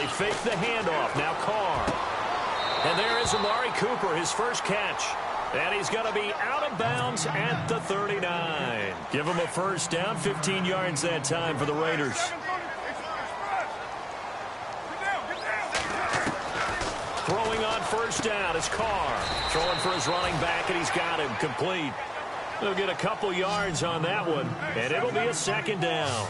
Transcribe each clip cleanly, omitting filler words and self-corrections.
They fake the handoff. Now Carr. And there is Amari Cooper, his first catch. And he's going to be out of bounds at the 39. Give him a first down, 15 yards that time for the Raiders. Throwing on first down is Carr. Throwing for his running back, and he's got him complete. They'll get a couple yards on that one, and it'll be a second down.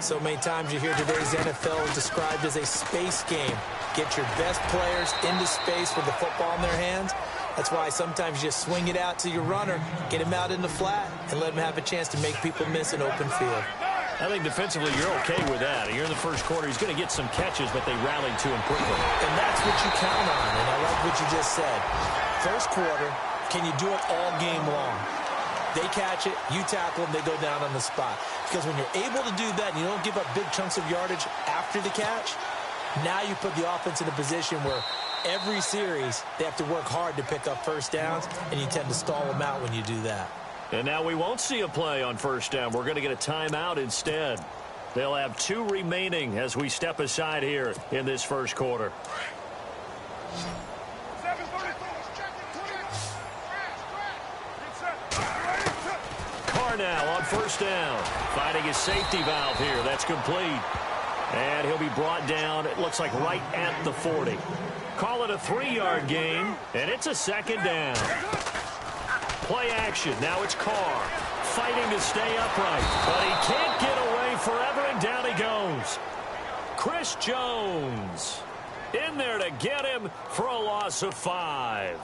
So many times you hear today's NFL described as a space game. Get your best players into space with the football in their hands. That's why sometimes you just swing it out to your runner, get him out in the flat, and let him have a chance to make people miss an open field. I think defensively you're okay with that. Here in the first quarter, he's going to get some catches, but they rallied to him quickly. And that's what you count on, and I like what you just said. First quarter, can you do it all game long? They catch it, you tackle them, they go down on the spot. Because when you're able to do that and you don't give up big chunks of yardage after the catch, now you put the offense in a position where every series they have to work hard to pick up first downs, and you tend to stall them out when you do that. And now we won't see a play on first down. We're going to get a timeout instead. They'll have 2 remaining as we step aside here in this first quarter. Carr now on first down. Finding his safety valve here. That's complete. And he'll be brought down, it looks like, right at the 40. Call it a 3-yard gain, and it's a second down. Play action. Now it's Carr fighting to stay upright, but he can't get away forever, and down he goes. Chris Jones in there to get him for a loss of 5.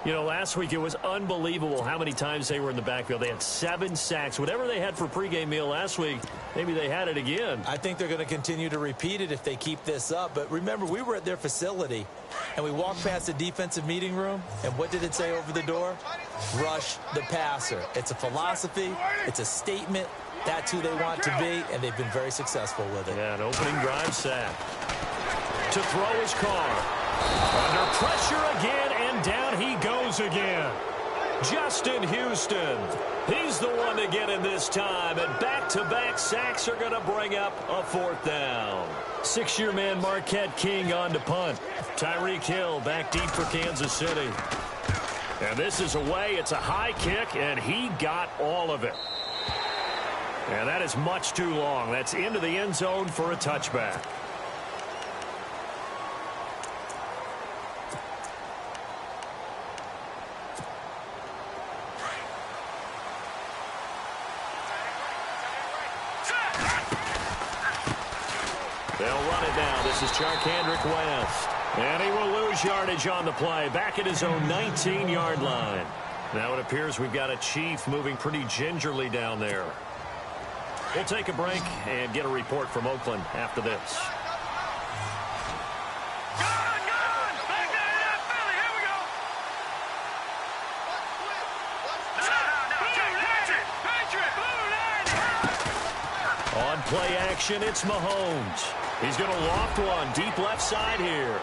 You know, last week it was unbelievable how many times they were in the backfield. They had 7 sacks. Whatever they had for pregame meal last week, maybe they had it again. I think they're going to continue to repeat it if they keep this up. But remember, we were at their facility, and we walked past the defensive meeting room, and what did it say over the door? Rush the passer. It's a philosophy. It's a statement. That's who they want to be, and they've been very successful with it. Yeah, an opening drive sack. To throw his Carr. Under pressure again, and down he goes again. Justin Houston. He's the one to get in this time, and back-to-back sacks are going to bring up a 4th down. 6-year man Marquette King on to punt. Tyreek Hill back deep for Kansas City. And this is away. It's a high kick, and he got all of it. And that is much too long. That's into the end zone for a touchback. They'll run it now. This is Charkandrick West. And he will lose yardage on the play. Back at his own 19-yard line. Now it appears we've got a Chief moving pretty gingerly down there. We'll take a break and get a report from Oakland after this. On play action, it's Mahomes. He's going to loft one deep left side here.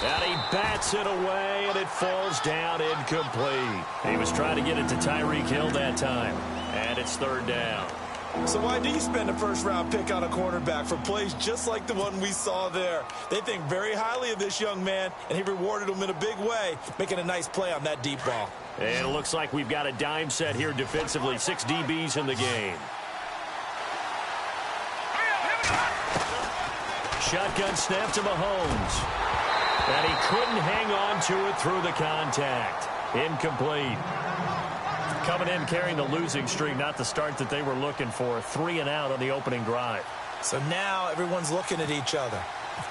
And he bats it away, and it falls down incomplete. He was trying to get it to Tyreek Hill that time. And it's 3rd down. So why do you spend a first-round pick on a quarterback for plays just like the one we saw there? They think very highly of this young man, and he rewarded him in a big way, making a nice play on that deep ball. And it looks like we've got a dime set here defensively. 6 DBs in the game. Shotgun snap to Mahomes. And he couldn't hang on to it through the contact. Incomplete. Coming in carrying the losing streak, not the start that they were looking for. 3 and out on the opening drive. So now everyone's looking at each other.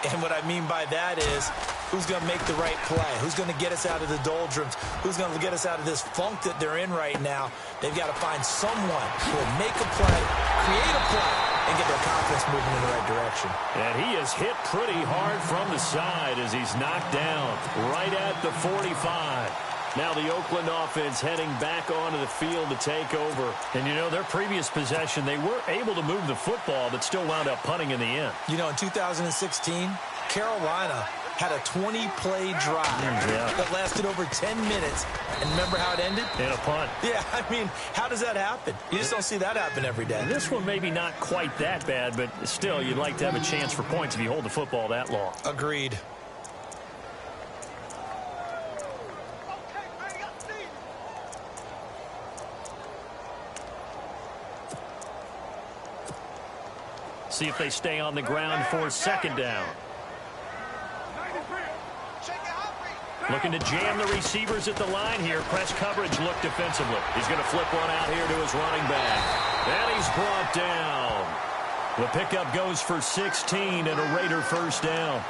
And what I mean by that is, who's going to make the right play? Who's going to get us out of the doldrums? Who's going to get us out of this funk that they're in right now? They've got to find someone who will make a play, create a play, and get their confidence moving in the right direction. And he is hit pretty hard from the side as he's knocked down right at the 45. Now the Oakland offense heading back onto the field to take over. And, you know, their previous possession, they were able to move the football but still wound up punting in the end. You know, in 2016, Carolina had a 20-play drive that lasted over 10 minutes. And remember how it ended? In a punt. Yeah, I mean, how does that happen? You just don't see that happen every day. This one maybe not quite that bad, but still, you'd like to have a chance for points if you hold the football that long. Agreed. See if they stay on the ground for second down. Looking to jam the receivers at the line here. Press coverage look defensively. He's going to flip one out here to his running back. And he's brought down. The pickup goes for 16 and a Raider first down.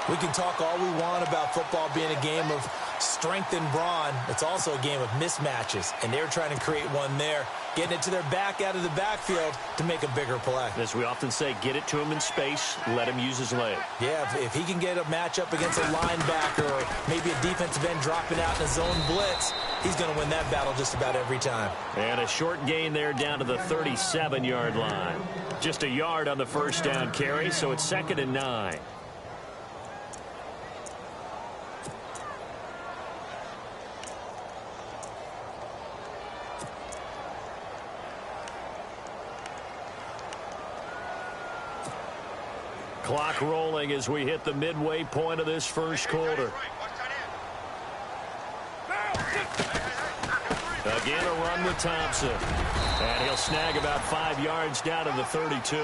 We can talk all we want about football being a game of strength and brawn. It's also a game of mismatches, and they're trying to create one there, getting it to their back out of the backfield to make a bigger play. As we often say, get it to him in space, let him use his leg. Yeah, if he can get a matchup against a linebacker or maybe a defensive end dropping out in a zone blitz, he's going to win that battle just about every time. And a short gain there down to the 37-yard line. Just a yard on the first down carry, so it's 2nd and 9. Clock rolling as we hit the midway point of this first quarter. Again, a run with Thompson. And he'll snag about 5 yards down to the 32.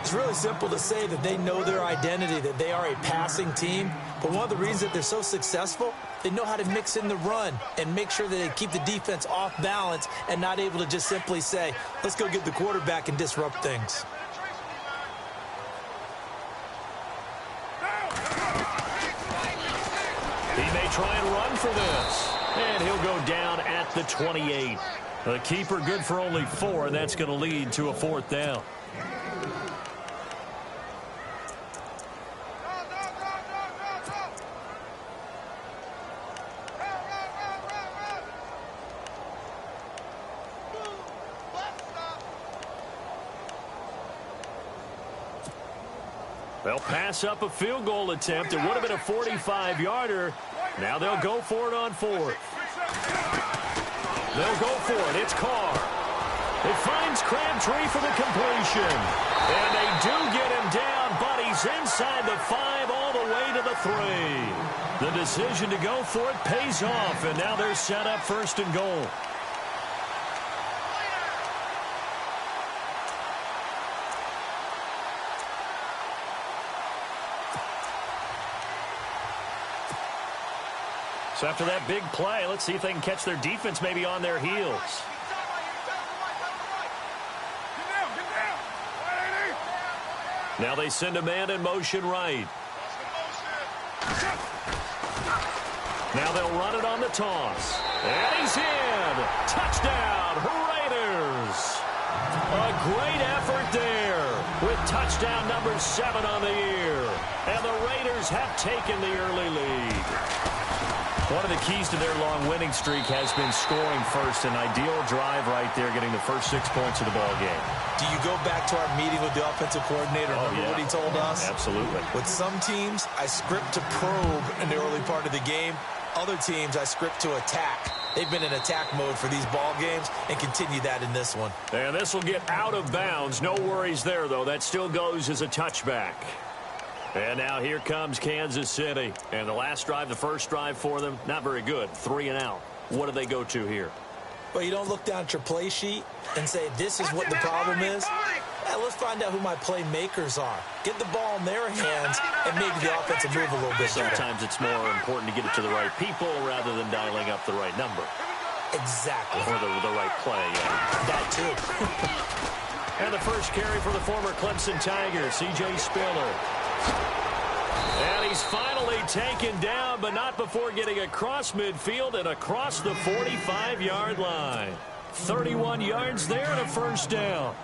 It's really simple to say that they know their identity, that they are a passing team. But one of the reasons that they're so successful, they know how to mix in the run and make sure that they keep the defense off balance and not able to just simply say, let's go get the quarterback and disrupt things. He may try and run for this. And he'll go down at the 28. The keeper good for only 4, and that's going to lead to a 4th down. They'll pass up a field goal attempt. It would have been a 45-yarder. Now they'll go for it on 4th. They'll go for it. It's Carr. It finds Crabtree for the completion. And they do get him down, but he's inside the 5 all the way to the 3. The decision to go for it pays off, and now they're set up 1st and goal. So after that big play, let's see if they can catch their defense maybe on their heels. Now they send a man in motion right. Now they'll run it on the toss. And he's in. Touchdown, Raiders. A great effort there with touchdown number 7 on the year. And the Raiders have taken the early lead. One of the keys to their long winning streak has been scoring first. An ideal drive right there, getting the first 6 points of the ball game. Do you go back to our meeting with the offensive coordinator? Remember what he told us? Absolutely. With some teams, I script to probe in the early part of the game. Other teams, I script to attack. They've been in attack mode for these ball games and continue that in this one. And this will get out of bounds. No worries there, though. That still goes as a touchback. And now here comes Kansas City. And the last drive, the first drive for them, not very good. 3 and out. What do they go to here? Well, you don't look down at your play sheet and say, this is what the problem is. Let's find out who my playmakers are. Get the ball in their hands and maybe the offense will move a little bit better. Sometimes it's more important to get it to the right people rather than dialing up the right number. Exactly. Or the right play, yeah. That too. And the first carry for the former Clemson Tiger, C.J. Spiller. And he's finally taken down, but not before getting across midfield and across the 45-yard line. 31 yards there and a first down.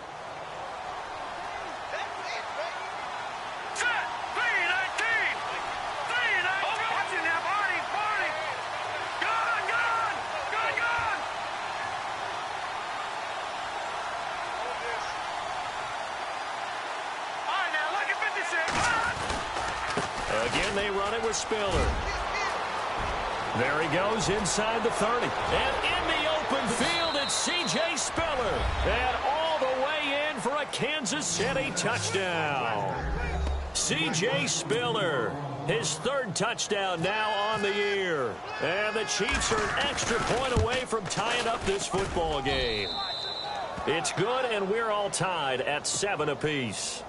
Again, they run it with Spiller. There he goes inside the 30. And in the open field, it's C.J. Spiller. And all the way in for a Kansas City touchdown. C.J. Spiller, his third touchdown now on the year. And the Chiefs are an extra point away from tying up this football game. It's good, and we're all tied at 7 apiece.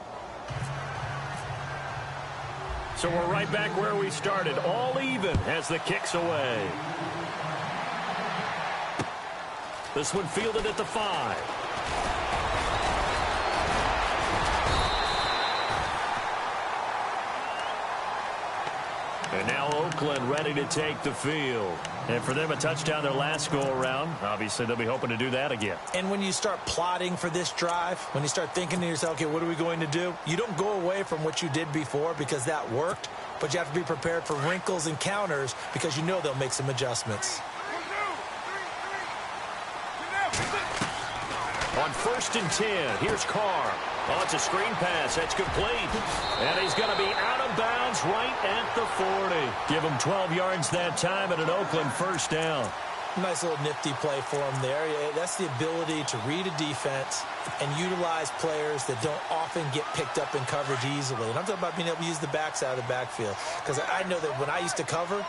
So we're right back where we started, all even as the kick's away. This one fielded at the 5. And now Oakland ready to take the field. And for them, a touchdown their last go-around. Obviously, they'll be hoping to do that again. And when you start plotting for this drive, when you start thinking to yourself, okay, what are we going to do? You don't go away from what you did before because that worked, but you have to be prepared for wrinkles and counters because you know they'll make some adjustments. On 1st and 10, here's Carr. Oh, it's a screen pass. That's complete. And he's going to be out of bounds right at the 40. Give him 12 yards that time and an Oakland first down. Nice little nifty play for him there. That's the ability to read a defense and utilize players that don't often get picked up in coverage easily. And I'm talking about being able to use the backside of the backfield. Because I know that when I used to cover,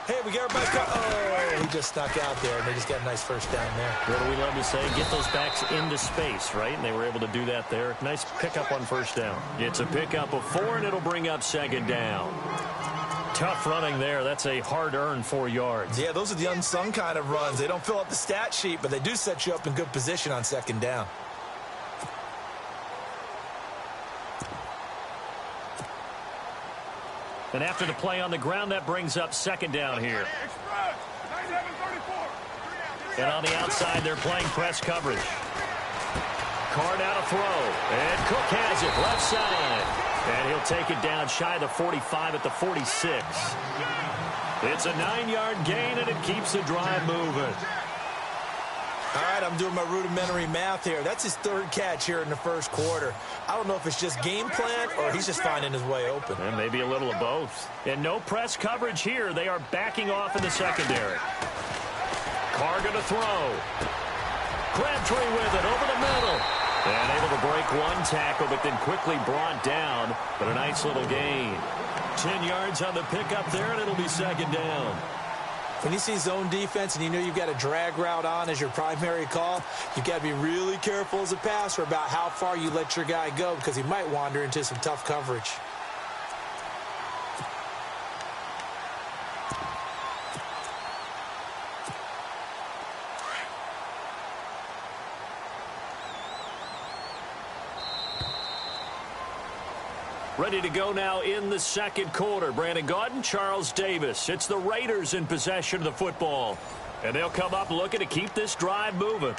hey, we got everybody. Oh, he just snuck out there, and they just got a nice first down there. What do we love to say? Get those backs into space, right? And they were able to do that there. Nice pickup on first down. It's a pickup of 4, and it'll bring up 2nd down. Tough running there. That's a hard-earned 4 yards. Yeah, those are the unsung kind of runs. They don't fill up the stat sheet, but they do set you up in good position on 2nd down. And after the play on the ground, that brings up 2nd down here. And on the outside, they're playing press coverage. Carr now to throw. And Cook has it left side. And he'll take it down shy of the 45 at the 46. It's a 9-yard gain, and it keeps the drive moving. All right, I'm doing my rudimentary math here. That's his 3rd catch here in the 1st quarter. I don't know if it's just game plan or he's just finding his way open. And maybe a little of both. And no press coverage here. They are backing off in the secondary. Carr going to throw. Crabtree with it over the middle. And able to break one tackle, but then quickly brought down. But a nice little gain. 10 yards on the pickup there, and it'll be 2nd down. When you see zone defense and you know you've got a drag route on as your primary call, you've got to be really careful as a passer about how far you let your guy go because he might wander into some tough coverage. Ready to go now in the 2nd quarter. Brandon Gaudin, Charles Davis. It's the Raiders in possession of the football. And they'll come up looking to keep this drive moving.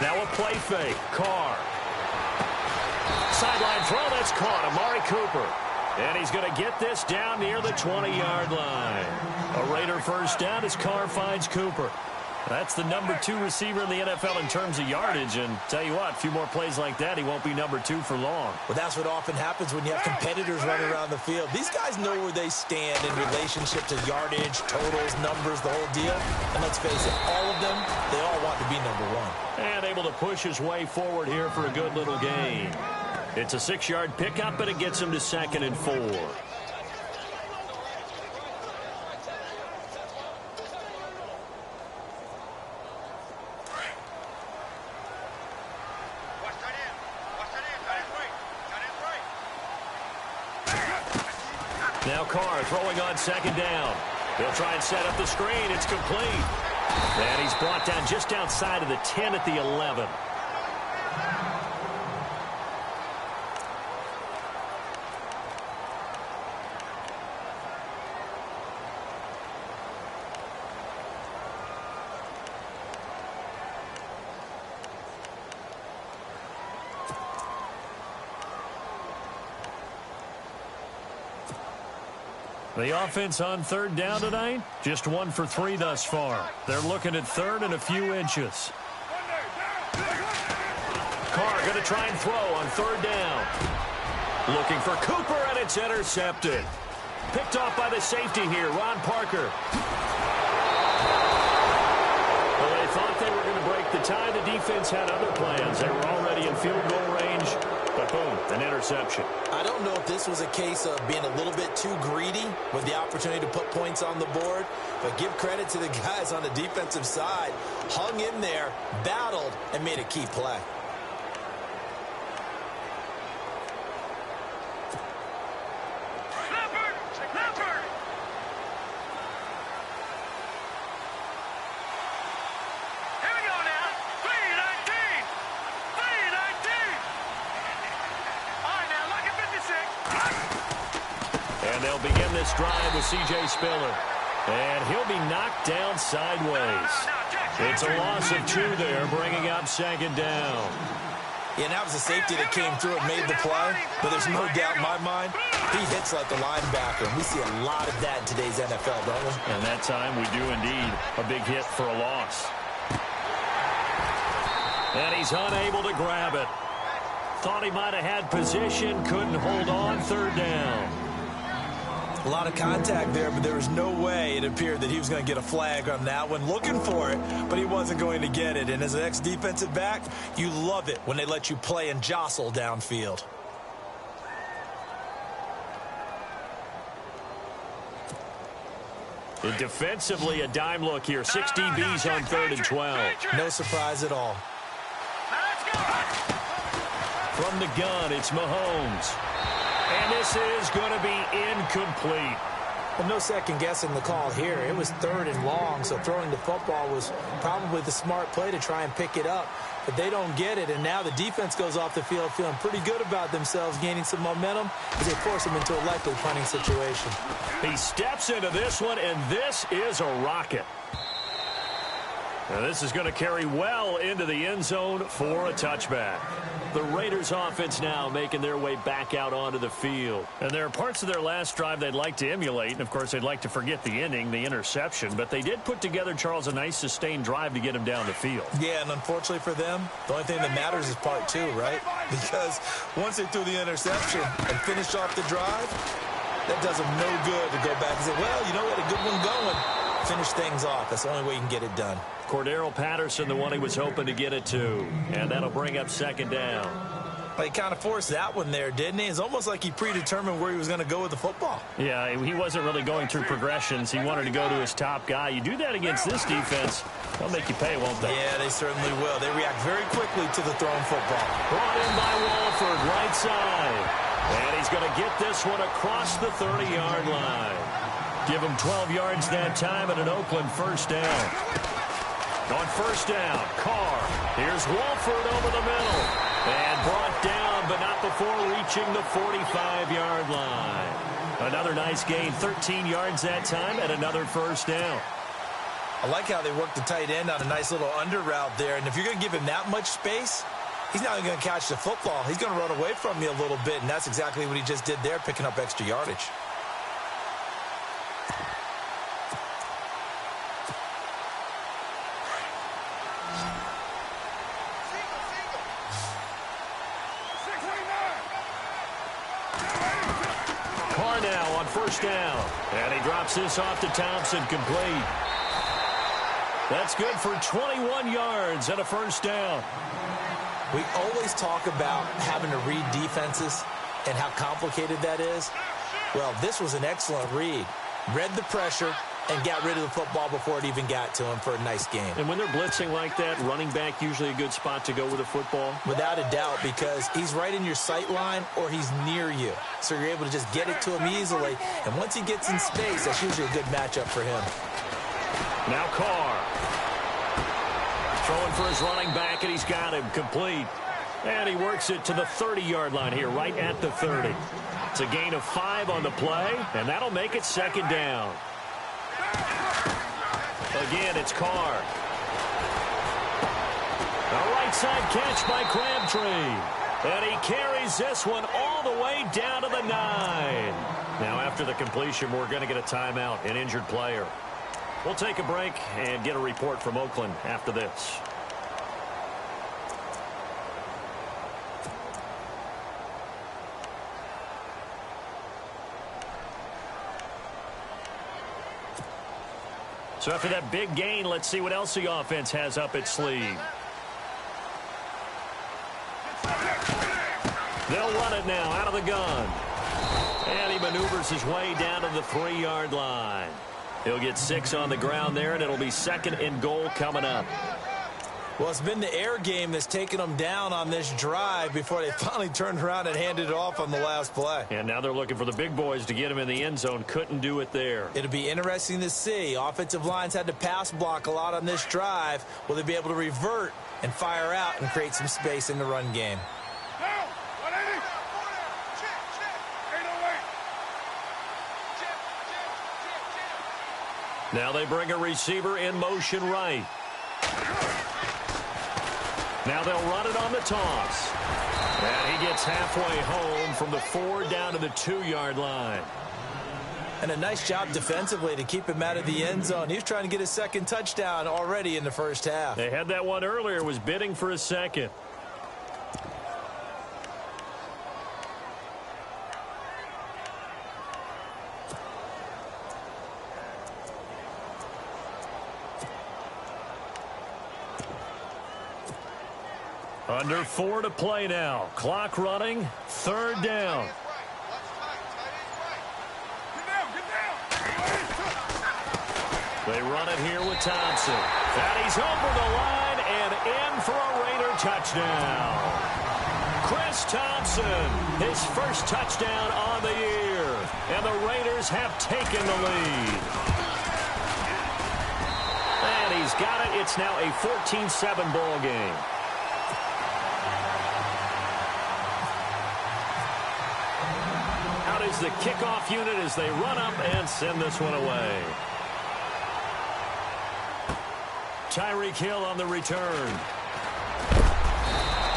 Now a play fake. Carr. Sideline throw. That's caught. Amari Cooper. And he's going to get this down near the 20-yard line. A Raider first down as Carr finds Cooper. That's the number 2 receiver in the NFL in terms of yardage. And tell you what, a few more plays like that, he won't be number 2 for long. Well, that's what often happens when you have competitors running around the field. These guys know where they stand in relationship to yardage, totals, numbers, the whole deal. And let's face it, all of them, they all want to be number 1. And able to push his way forward here for a good little gain. It's a 6-yard pickup, but it gets him to 2nd and 4. Now Carr throwing on 2nd down. He'll try and set up the screen. It's complete. And he's brought down just outside of the 10 at the 11. The offense on third down tonight, just 1 for 3 thus far. They're looking at third and a few inches. Carr going to try and throw on third down. Looking for Cooper, and it's intercepted. Picked off by the safety here, Ron Parker. Well, they thought they were going to break the tie. The defense had other plans. They were already in field goal range, but boom, an interception. I don't know if this was a case of being a little bit too greedy with the opportunity to put points on the board, but give credit to the guys on the defensive side. Hung in there, battled, and made a key play. Begin this drive with C.J. Spiller. And he'll be knocked down sideways. It's a loss of 2 there, bringing up second down. Yeah, and that was a safety that came through and made the play. But there's no doubt in my mind, he hits like a linebacker. And we see a lot of that in today's NFL, don't we? And that time we do indeed. A big hit for a loss. And he's unable to grab it. Thought he might have had position, couldn't hold on, third down. A lot of contact there, but there was no way it appeared that he was going to get a flag on that one. Looking for it, but he wasn't going to get it. And as an ex-defensive back, you love it when they let you play and jostle downfield. And defensively, a dime look here. 6 DBs on 3rd and 12. No surprise at all. From the gun, it's Mahomes. And this is going to be incomplete. Well, no second guessing the call here. It was 3rd and long, so throwing the football was probably the smart play to try and pick it up. But they don't get it, and now the defense goes off the field feeling pretty good about themselves, gaining some momentum as they force them into a likely punting situation. He steps into this one, and this is a rocket. Now this is going to carry well into the end zone for a touchback. The Raiders offense now making their way back out onto the field. And there are parts of their last drive they'd like to emulate. And, of course, they'd like to forget the ending, the interception. But they did put together, Charles, a nice sustained drive to get him down the field. Yeah, and unfortunately for them, the only thing that matters is part 2, right? Because once they threw the interception and finished off the drive, that does them no good to go back and say, well, you know what, a good one going. Finish things off. That's the only way you can get it done. Cordero Patterson, the one he was hoping to get it to. And that'll bring up second down. Well, he kind of forced that one there, didn't he? It's almost like he predetermined where he was going to go with the football. Yeah, he wasn't really going through progressions. He wanted to go to his top guy. You do that against this defense, they'll make you pay, won't they? Yeah, they certainly will. They react very quickly to the thrown football. Brought in by Walford, right side. And he's going to get this one across the 30-yard line. Give him 12 yards that time and an Oakland first down. On first down, Carr. Here's Walford over the middle. And brought down, but not before reaching the 45-yard line. Another nice gain, 13 yards that time, and another first down. I like how they work the tight end on a nice little under route there. And if you're going to give him that much space, he's not even going to catch the football. He's going to run away from you a little bit, and that's exactly what he just did there, picking up extra yardage. Now on first down. And he drops this off to Thompson, complete. That's good for 21 yards and a first down. We always talk about having to read defenses and how complicated that is. Well, this was an excellent read. Read the pressure and got rid of the football before it even got to him for a nice game. And when they're blitzing like that, running back usually a good spot to go with the football? Without a doubt, because he's right in your sight line or he's near you. So you're able to just get it to him easily. And once he gets in space, that's usually a good matchup for him. Now Carr. Throwing for his running back, and he's got him complete. And he works it to the 30-yard line here, right at the 30. It's a gain of 5 on the play, and that'll make it second down. Again, it's Carr. A right side catch by Crabtree. And he carries this one all the way down to the 9. Now, after the completion, we're going to get a timeout, an injured player. We'll take a break and get a report from Oakland after this. So after that big gain, let's see what else the offense has up its sleeve. They'll run it now out of the gun. And he maneuvers his way down to the 3-yard line. He'll get 6 on the ground there, and it'll be 2nd and goal coming up. Well, it's been the air game that's taken them down on this drive before they finally turned around and handed it off on the last play. And now they're looking for the big boys to get him in the end zone. Couldn't do it there. It'll be interesting to see. Offensive lines had to pass block a lot on this drive. Will they be able to revert and fire out and create some space in the run game? Now they bring a receiver in motion right. Now they'll run it on the toss. And he gets halfway home from the 4 down to the 2-yard line. And a nice job defensively to keep him out of the end zone. He was trying to get his 2nd touchdown already in the first half. They had that one earlier, was bidding for a 2nd. Under 4 to play now. Clock running. 3rd down. They run it here with Thompson. And he's over the line and in for a Raider touchdown. Chris Thompson, his first touchdown on the year. And the Raiders have taken the lead. And he's got it. It's now a 14-7 ball game. Out is the kickoff unit as they run up and send this one away. Tyreek Hill on the return.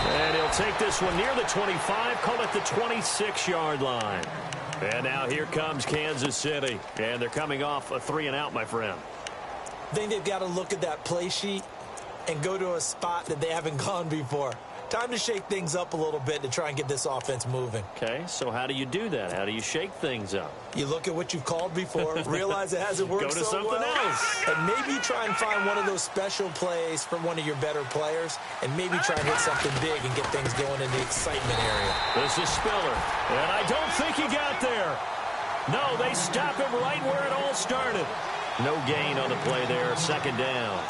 And he'll take this one near the 25, call it the 26-yard line. And now here comes Kansas City. And they're coming off a 3-and-out, my friend. I think they've got to look at that play sheet and go to a spot that they haven't gone before. Time to shake things up a little bit to try and get this offense moving. Okay, so how do you do that? How do you shake things up? You look at what you've called before, realize it hasn't worked Go to so something well, else. and maybe try and find one of those special plays from one of your better players, and maybe try and hit something big and get things going in the excitement area. This is Spiller, and I don't think he got there. No, they stop him right where it all started. No gain on the play there, 2nd down.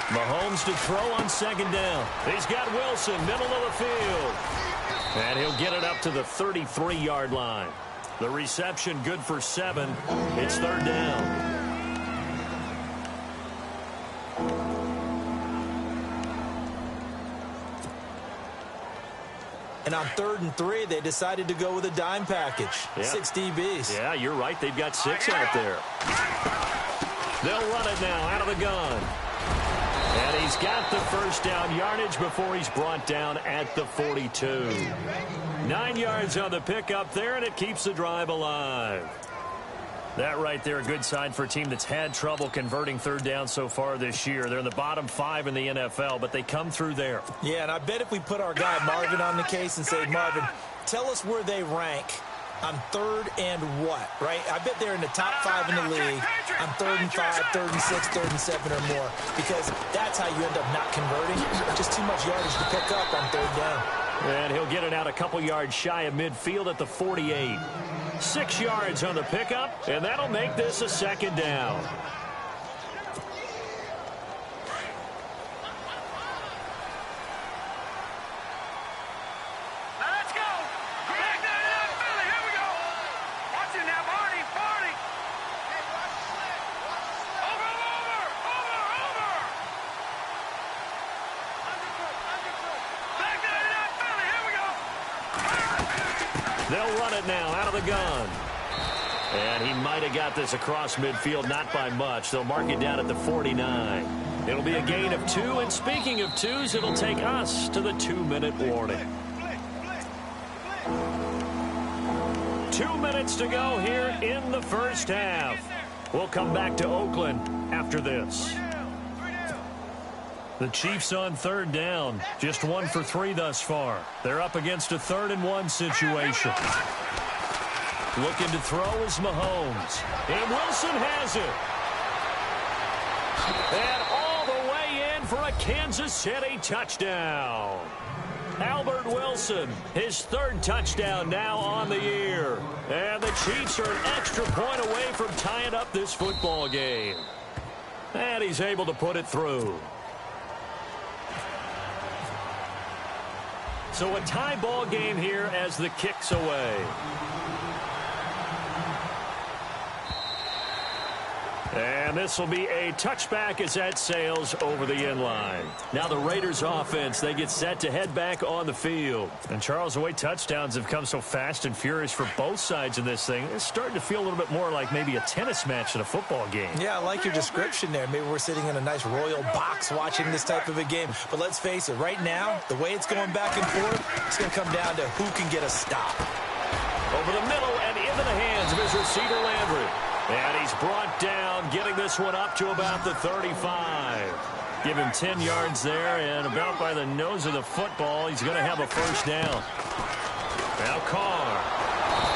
Mahomes to throw on 2nd down. He's got Wilson, middle of the field. And he'll get it up to the 33-yard line. The reception good for 7. It's 3rd down. And on 3rd and 3, they decided to go with a dime package. Yep. 6 DBs. Yeah, you're right. They've got 6 out there. They'll run it now out of the gun. And he's got the first down yardage before he's brought down at the 42. 9 yards on the pickup there, and it keeps the drive alive. That right there, a good sign for a team that's had trouble converting 3rd down so far this year. They're in the bottom 5 in the NFL, but they come through there. Yeah, and I bet if we put our guy Marvin on the case and say, Marvin, tell us where they rank on 3rd and what, right? I bet they're in the top 5 in the league on 3rd and 5, 3rd and 6, 3rd and 7 or more, because that's how you end up not converting. Just too much yardage to pick up on 3rd down. And he'll get it out a couple yards shy of midfield at the 48. 6 yards on the pickup, and that'll make this a 2nd down. They'll run it now out of the gun. And he might have got this across midfield, not by much. They'll mark it down at the 49. It'll be a gain of 2, and speaking of 2s, it'll take us to the 2-minute warning. 2 minutes to go here in the first half. We'll come back to Oakland after this. The Chiefs on 3rd down. Just 1 for 3 thus far. They're up against a 3rd-and-1 situation. Looking to throw is Mahomes. And Wilson has it. And all the way in for a Kansas City touchdown. Albert Wilson, his 3rd touchdown now on the year. And the Chiefs are an extra point away from tying up this football game. And he's able to put it through. So a tie ball game here as the kick's away. And this will be a touchback as that sails over the end line. Now the Raiders offense, they get set to head back on the field. And Charles, the way touchdowns have come so fast and furious for both sides in this thing, it's starting to feel a little bit more like maybe a tennis match in a football game. Yeah, I like your description there. Maybe we're sitting in a nice royal box watching this type of a game. But let's face it, right now, the way it's going back and forth, it's going to come down to who can get a stop. Over the middle and into the hands of his receiver, Landry. And he's brought down, getting this one up to about the 35. Give him 10 yards there, and about by the nose of the football, he's going to have a first down. Now Carr.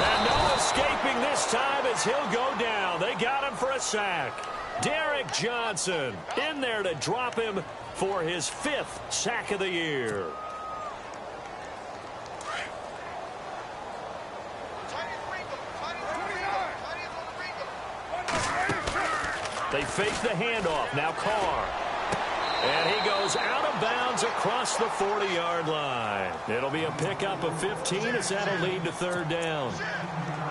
And no escaping this time as he'll go down. They got him for a sack. Derek Johnson in there to drop him for his 5th sack of the year. They fake the handoff. Now Carr. And he goes out of bounds across the 40-yard line. It'll be a pickup of 15 as that'll lead to 3rd down.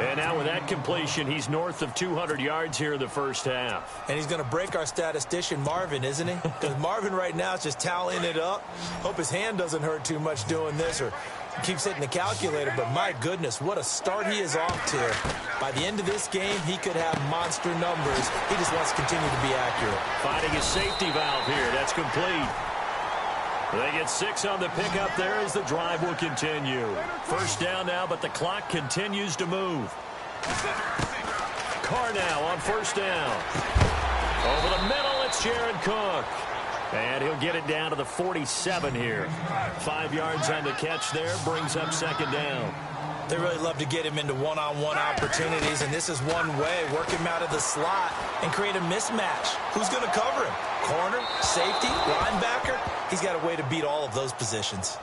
And now with that completion, he's north of 200 yards here in the first half. And he's going to break our statistician, Marvin, isn't he? Because Marvin right now is just tallying it up. Hope his hand doesn't hurt too much doing this, or keeps hitting the calculator. But my goodness, what a start he is off to. By the end of this game, he could have monster numbers. He just wants to continue to be accurate. Finding his safety valve here. That's complete. They get 6 on the pickup there as the drive will continue. First down now, but the clock continues to move. Carr now on first down. Over the middle, it's Jared Cook. And he'll get it down to the 47 here. 5 yards on the catch there, brings up 2nd down. They really love to get him into one-on-one opportunities, and this is one way. Work him out of the slot and create a mismatch. Who's going to cover him? Corner, safety, linebacker? He's got a way to beat all of those positions.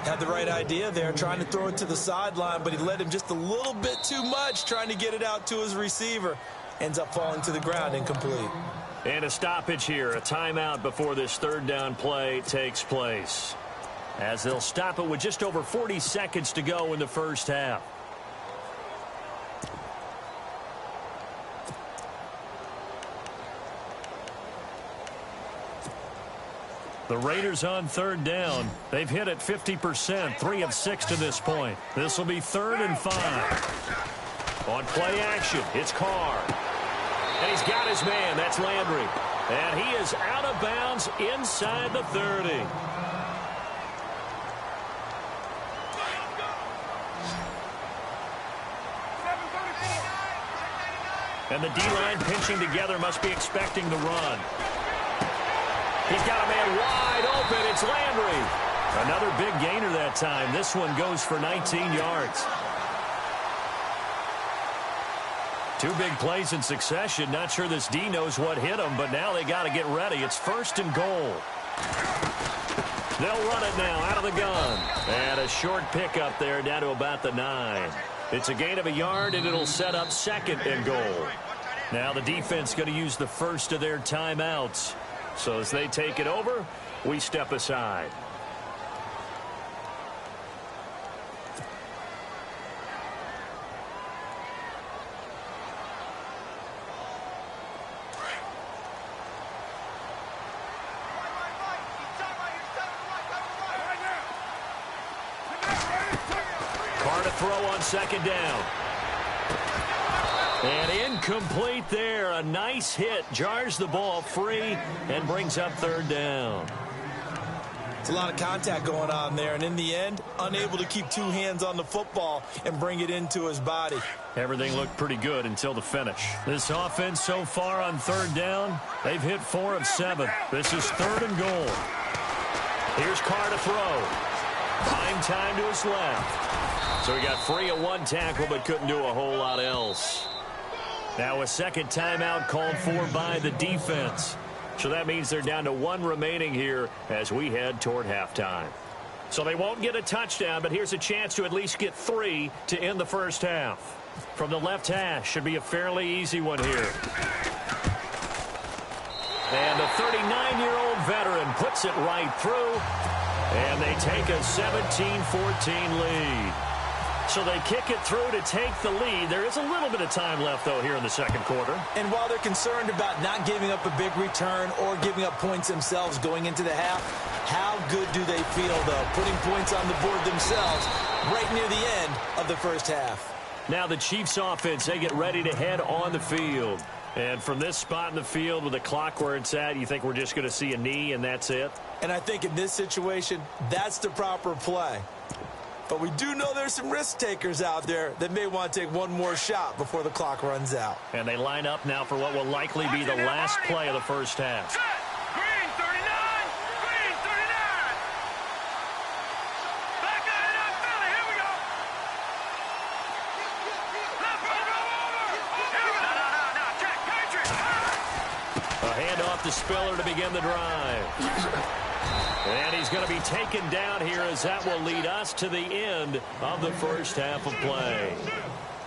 Had the right idea there, trying to throw it to the sideline, but he led him just a little bit too much, trying to get it out to his receiver. Ends up falling to the ground, incomplete. And a stoppage here, a timeout before this 3rd down play takes place, as they'll stop it with just over 40 seconds to go in the first half. The Raiders on 3rd down. They've hit it 50%, 3 of 6 to this point. This will be 3rd and 5. On play action, it's Carr. And he's got his man. That's Landry. And he is out of bounds inside the 30. And the D-line pinching together, must be expecting the run. He's got a man wide open. It's Landry. Another big gainer that time. This one goes for 19 yards. 2 big plays in succession. Not sure this D knows what hit him, but now they got to get ready. It's 1st and goal. They'll run it now out of the gun. And a short pickup there down to about the 9. It's a gain of a yard, and it'll set up 2nd and goal. Now the defense going to use the first of their timeouts. So as they take it over, we step aside. throw on second down. And incomplete there. A nice hit. Jars the ball free and brings up third down. It's a lot of contact going on there, and in the end, unable to keep two hands on the football and bring it into his body. Everything looked pretty good until the finish. This offense so far on third down, they've hit 4 of 7. This is 3rd and goal. Here's Carr to throw. Prime time to his left. So he got free of one tackle but couldn't do a whole lot else. Now a second timeout called for by the defense. So that means they're down to 1 remaining here as we head toward halftime. So they won't get a touchdown, but here's a chance to at least get 3 to end the first half. From the left hash, should be a fairly easy one here. And the 39-year-old veteran puts it right through, and they take a 17-14 lead. So they kick it through to take the lead. There is a little bit of time left, though, here in the second quarter. And while they're concerned about not giving up a big return or giving up points themselves going into the half, how good do they feel, though, putting points on the board themselves right near the end of the first half? Now the Chiefs offense, they get ready to head on the field. And from this spot in the field with the clock where it's at, you think we're just going to see a knee and that's it? And I think in this situation, that's the proper play. But we do know there's some risk takers out there that may want to take one more shot before the clock runs out. And they line up now for what will likely be the last play of the first half. Green 39! Green 39! Back out of that Philly, here we go! Left over! No, check, Patriot! A handoff to Spiller to begin the drive. And he's going to be taken down here as that will lead us to the end of the first half of play.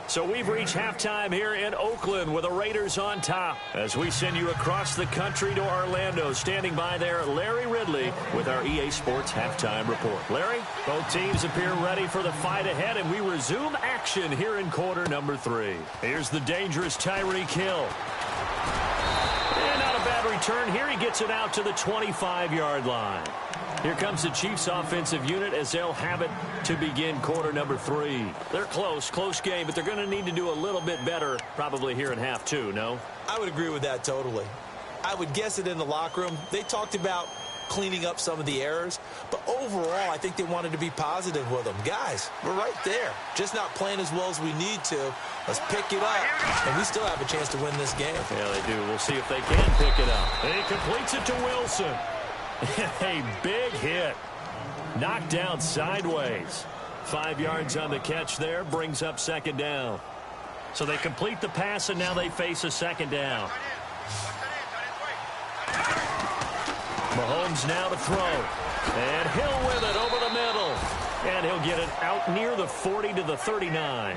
So we've reached halftime here in Oakland with the Raiders on top. As we send you across the country to Orlando, standing by there, Larry Ridley with our EA Sports Halftime Report. Larry, both teams appear ready for the fight ahead, and we resume action here in quarter number 3. Here's the dangerous Tyreek Hill. And not a bad return here. He gets it out to the 25-yard line. Here comes the Chiefs offensive unit as they'll have it to begin quarter number 3. They're close game, but they're going to need to do a little bit better probably here in half 2, no? I would agree with that totally. I would guess it in the locker room. They talked about cleaning up some of the errors, but overall I think they wanted to be positive with them. Guys, we're right there. Just not playing as well as we need to. Let's pick it up, and we still have a chance to win this game. Yeah, they do. We'll see if they can pick it up. And he completes it to Wilson. A big hit. Knocked down sideways. 5 yards on the catch there. Brings up second down. So they complete the pass, and now they face a second down. Mahomes now to throw. And Hill with it over the middle. And he'll get it out near the 40 to the 39.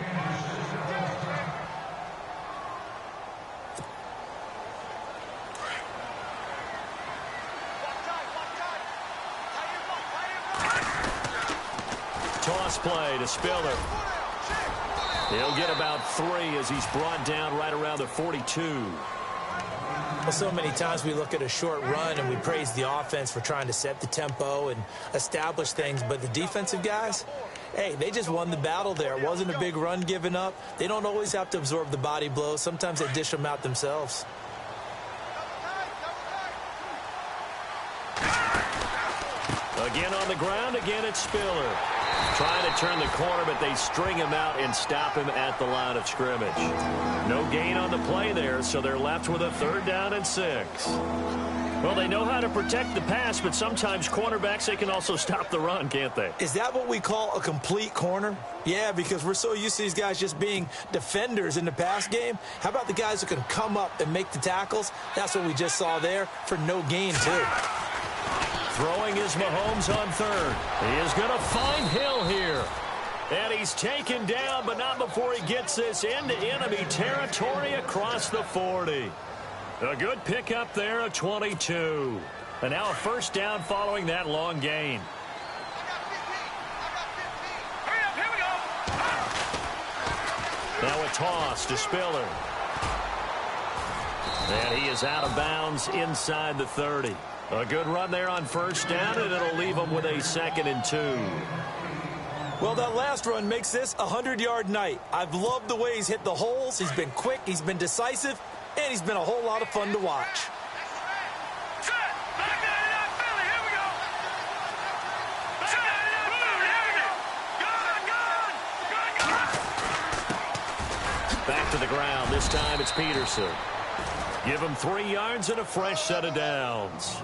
Toss play to Spiller. He'll get about 3 as he's brought down right around the 42. Well, so many times we look at a short run and we praise the offense for trying to set the tempo and establish things, but the defensive guys, hey, they just won the battle there. It wasn't a big run given up. They don't always have to absorb the body blows. Sometimes they dish them out themselves. Again on the ground, again it's Spiller. Trying to turn the corner, but they string him out and stop him at the line of scrimmage. No gain on the play there, so they're left with a 3rd down and 6. Well, they know how to protect the pass, but sometimes cornerbacks, they can also stop the run, can't they? Is that what we call a complete corner? Yeah, because we're so used to these guys just being defenders in the pass game. How about the guys who can come up and make the tackles? That's what we just saw there for no gain, too. Throwing is Mahomes on 3rd. He is going to find Hill here. And he's taken down, but not before he gets this into enemy territory across the 40. A good pickup there, a 22. And now a 1st down following that long gain. Now a toss to Spiller. And he is out of bounds inside the 30. A good run there on 1st down, and it'll leave him with a 2nd and 2. Well, that last run makes this a 100-yard night. I've loved the way he's hit the holes. He's been quick, he's been decisive, and he's been a whole lot of fun to watch. Set. Back to that Philly. Here we go. Set. Here we go. Gun. Back to the ground. This time it's Peterson. Give him 3 yards and a fresh set of downs.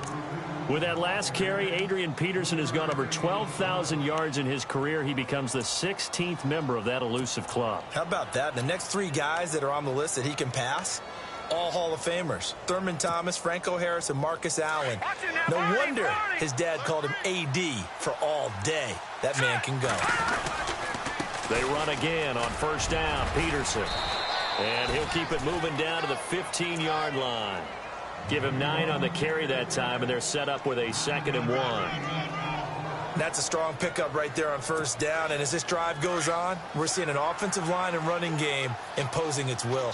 With that last carry, Adrian Peterson has gone over 12,000 yards in his career. He becomes the 16th member of that elusive club. How about that? The next 3 guys that are on the list that he can pass, all Hall of Famers. Thurman Thomas, Franco Harris, and Marcus Allen. No wonder his dad called him AD for all day. That man can go. They run again on first down. Peterson. And he'll keep it moving down to the 15-yard line. Give him 9 on the carry that time, and they're set up with a 2nd and 1. That's a strong pickup right there on first down, and as this drive goes on, we're seeing an offensive line and running game imposing its will.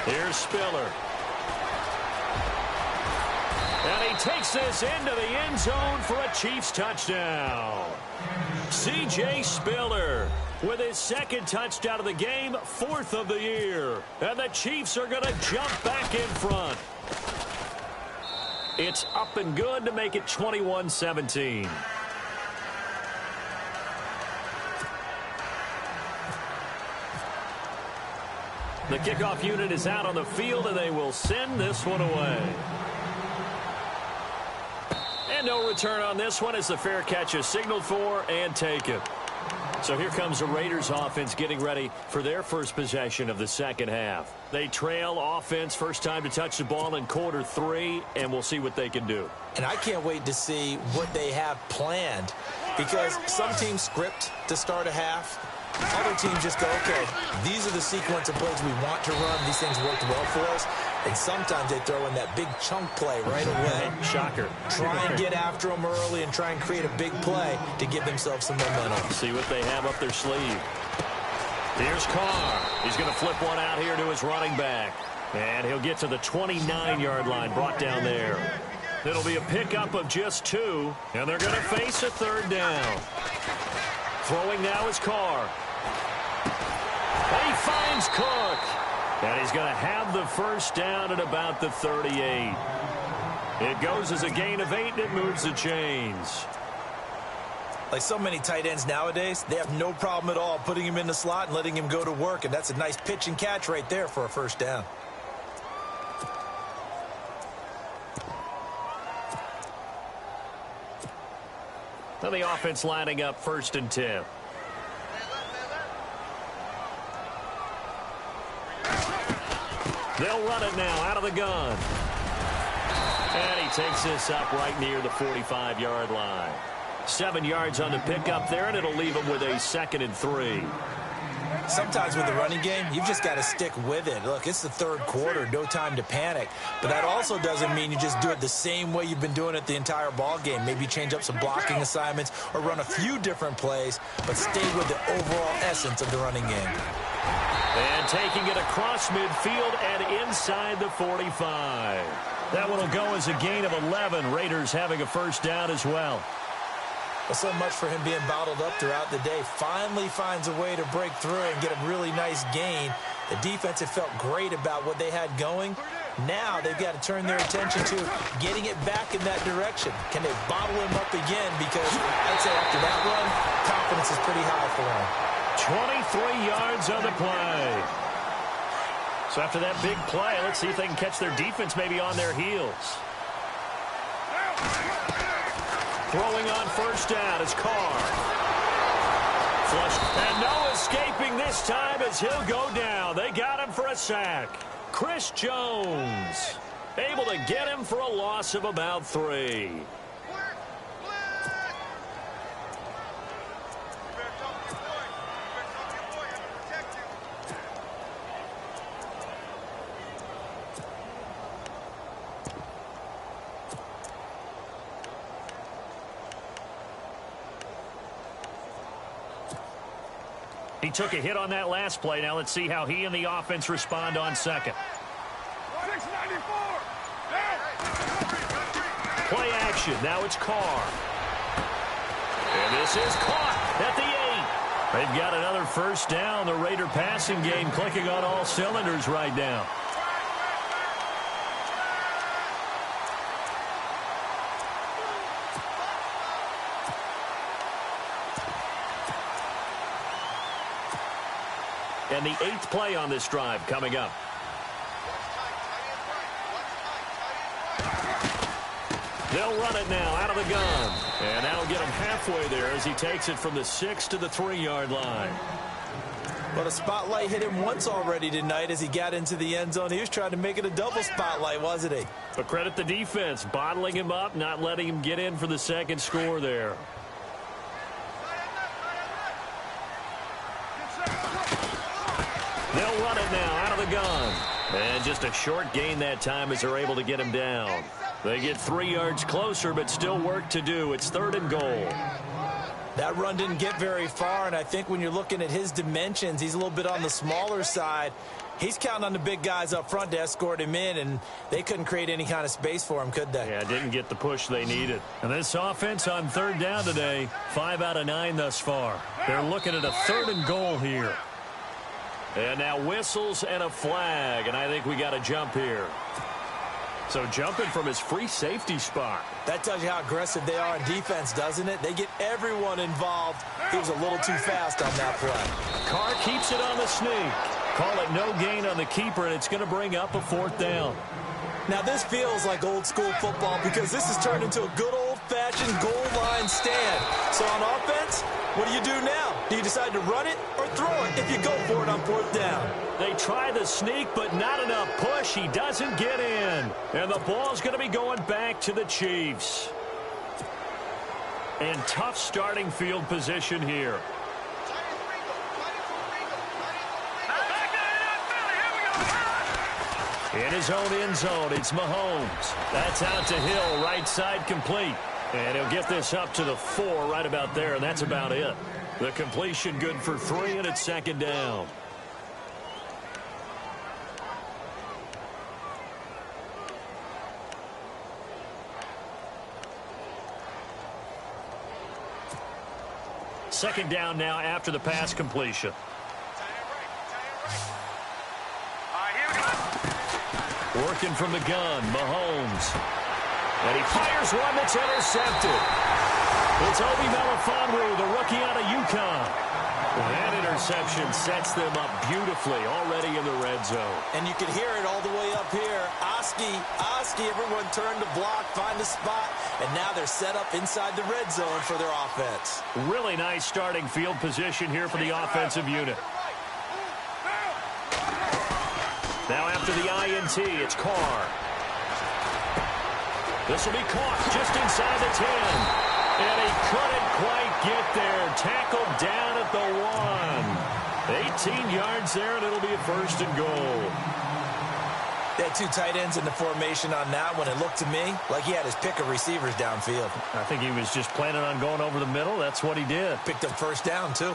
Here's Spiller. And he takes this into the end zone for a Chiefs touchdown. C.J. Spiller with his 2nd touchdown of the game, 4th of the year. And the Chiefs are going to jump back in front. It's up and good to make it 21-17. The kickoff unit is out on the field, and they will send this one away. And no return on this one as the fair catch is signaled for and taken. So here comes the Raiders offense getting ready for their first possession of the second half. They trail offense, first time to touch the ball in quarter 3, and we'll see what they can do. And I can't wait to see what they have planned, because some teams script to start a half. Other teams just go, okay, these are the sequence of plays we want to run. These things worked well for us. And sometimes they throw in that big chunk play right away. Shocker. Try and get after them early and try and create a big play to give themselves some momentum. See what they have up their sleeve. Here's Carr. He's going to flip one out here to his running back. And he'll get to the 29-yard line, brought down there. It'll be a pickup of just 2, and they're going to face a 3rd down. Throwing now is Carr. And he finds Cook. And he's going to have the first down at about the 38. It goes as a gain of 8, and it moves the chains. Like so many tight ends nowadays, they have no problem at all putting him in the slot and letting him go to work. And that's a nice pitch and catch right there for a first down. Now the offense lining up 1st and 10. They'll run it now out of the gun. And he takes this up right near the 45-yard line. 7 yards on the pickup there, and it'll leave him with a 2nd and 3. Sometimes with the running game, you've just got to stick with it. Look, it's the 3rd quarter, no time to panic. But that also doesn't mean you just do it the same way you've been doing it the entire ball game. Maybe change up some blocking assignments or run a few different plays, but stay with the overall essence of the running game. And taking it across midfield and inside the 45. That one will go as a gain of 11. Raiders having a first down as well. Well, so much for him being bottled up throughout the day. Finally finds a way to break through and get a really nice gain. The defense had felt great about what they had going. Now they've got to turn their attention to getting it back in that direction. Can they bottle him up again? Because I'd say after that run, confidence is pretty high for him. 23 yards on the play. So after that big play, let's see if they can catch their defense maybe on their heels. Throwing on first down is Carr. Flush. And no escaping this time as he'll go down. They got him for a sack. Chris Jones able to get him for a loss of about 3. He took a hit on that last play. Now let's see how he and the offense respond on second. 694. Play action. Now it's Carr. And this is caught at the 8. They've got another first down. The Raider passing game clicking on all cylinders right now. And the 8th play on this drive coming up. They'll run it now out of the gun. And that'll get him halfway there as he takes it from the 6 to the 3-yard line. But a spotlight hit him once already tonight as he got into the end zone. He was trying to make it a double spotlight, wasn't he? But credit the defense, bottling him up, not letting him get in for the second score there. They'll run it now out of the gun. And just a short gain that time as they're able to get him down. They get 3 yards closer, but still work to do. It's 3rd and goal. That run didn't get very far, and I think when you're looking at his dimensions, he's a little bit on the smaller side. He's counting on the big guys up front to escort him in, and they couldn't create any kind of space for him, could they? Yeah, didn't get the push they needed. And this offense on 3rd down today, 5 out of 9 thus far. They're looking at a 3rd and goal here. And now whistles and a flag, and I think we got a jump here. So jumping from his free safety spot. That tells you how aggressive they are on defense, doesn't it? They get everyone involved. He was a little too fast on that play. Carr keeps it on the sneak. Call it no gain on the keeper, and it's going to bring up a 4th down. Now, this feels like old school football because this has turned into a good old-fashioned goal line stand. So on offense, what do you do now? Do you decide to run it or throw it if you go for it on 4th down? They try the sneak, but not enough push. He doesn't get in. And the ball's going to be going back to the Chiefs. And tough starting field position here. In his own end zone, it's Mahomes. That's out to Hill, right side complete. And he'll get this up to the 4 right about there, and that's about it. The completion good for 3, and it's 2nd down. Second down now after the pass completion. Working from the gun, Mahomes. And he fires one that's intercepted. It's Obi Melifonwu, the rookie out of UConn. That interception sets them up beautifully already in the red zone. And you can hear it all the way up here. Oski, everyone turned to block, find a spot, and now they're set up inside the red zone for their offense. Really nice starting field position here for the offensive unit. Now after the INT, it's Carr. This will be caught just inside the 10. And he couldn't quite get there. Tackled down at the 1. 18 yards there, and it'll be a 1st and goal. They had 2 tight ends in the formation on that one. It looked to me like he had his pick of receivers downfield. I think he was just planning on going over the middle. That's what he did. Picked up 1st down, too.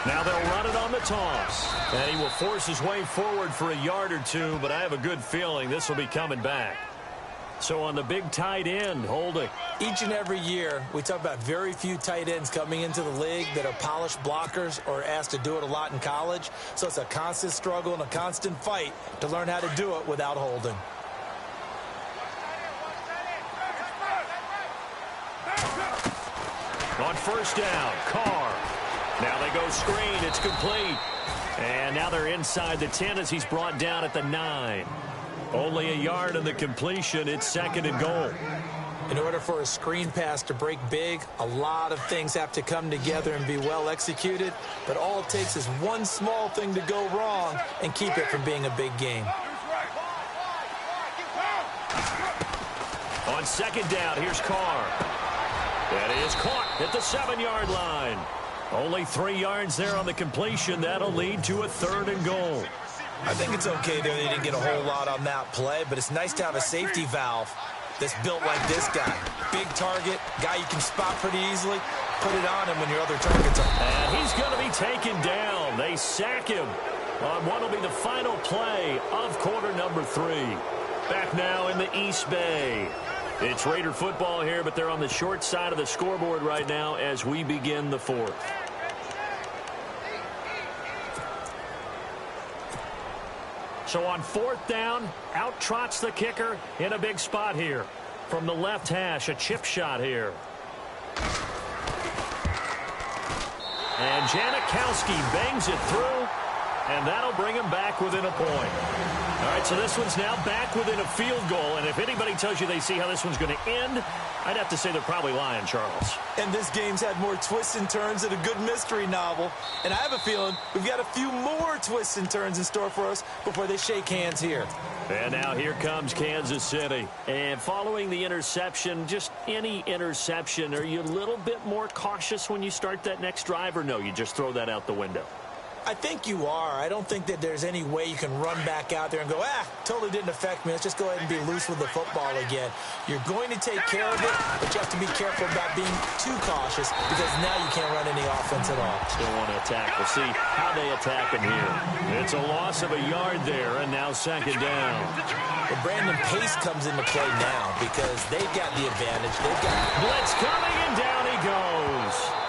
Now they'll run it on the toss. And he will force his way forward for a yard or 2, but I have a good feeling this will be coming back. So on the big tight end, Holding. Each and every year, we talk about very few tight ends coming into the league that are polished blockers or asked to do it a lot in college. So it's a constant struggle and a constant fight to learn how to do it without holding. On 1st down, Carr. Now they go screen. It's complete. And now they're inside the 10 as he's brought down at the 9. Only a yard in the completion. It's 2nd and goal. In order for a screen pass to break big, a lot of things have to come together and be well executed. But all it takes is one small thing to go wrong and keep it from being a big game. On 2nd down, here's Carr. That is caught at the 7-yard line. Only 3 yards there on the completion. That'll lead to a 3rd and goal. I think it's okay there. They didn't get a whole lot on that play, but it's nice to have a safety valve that's built like this guy. Big target, guy you can spot pretty easily. Put it on him when your other targets are. And he's going to be taken down. They sack him on what will be the final play of quarter number 3. Back now in the East Bay. It's Raider football here, but they're on the short side of the scoreboard right now as we begin the 4th. So on 4th down, out trots the kicker in a big spot here. From the left hash, a chip shot here. And Janikowski bangs it through, and that'll bring him back within a point. All right, so this one's now back within a field goal, and if anybody tells you they see how this one's going to end, I'd have to say they're probably lying, Charles. And this game's had more twists and turns than a good mystery novel. And I have a feeling we've got a few more twists and turns in store for us before they shake hands here. And now here comes Kansas City. And following the interception, just any interception, are you a little bit more cautious when you start that next drive, or no, you just throw that out the window? I think you are. I don't think that there's any way you can run back out there and go, totally didn't affect me. Let's just go ahead and be loose with the football again. You're going to take care of it, but you have to be careful about being too cautious because now you can't run any offense at all. Still want to attack. We'll see how they attack him here. It's a loss of a yard there, and now 2nd down. But Brandon Pace comes into play now because they've got the advantage. They've got blitz coming, and down he goes.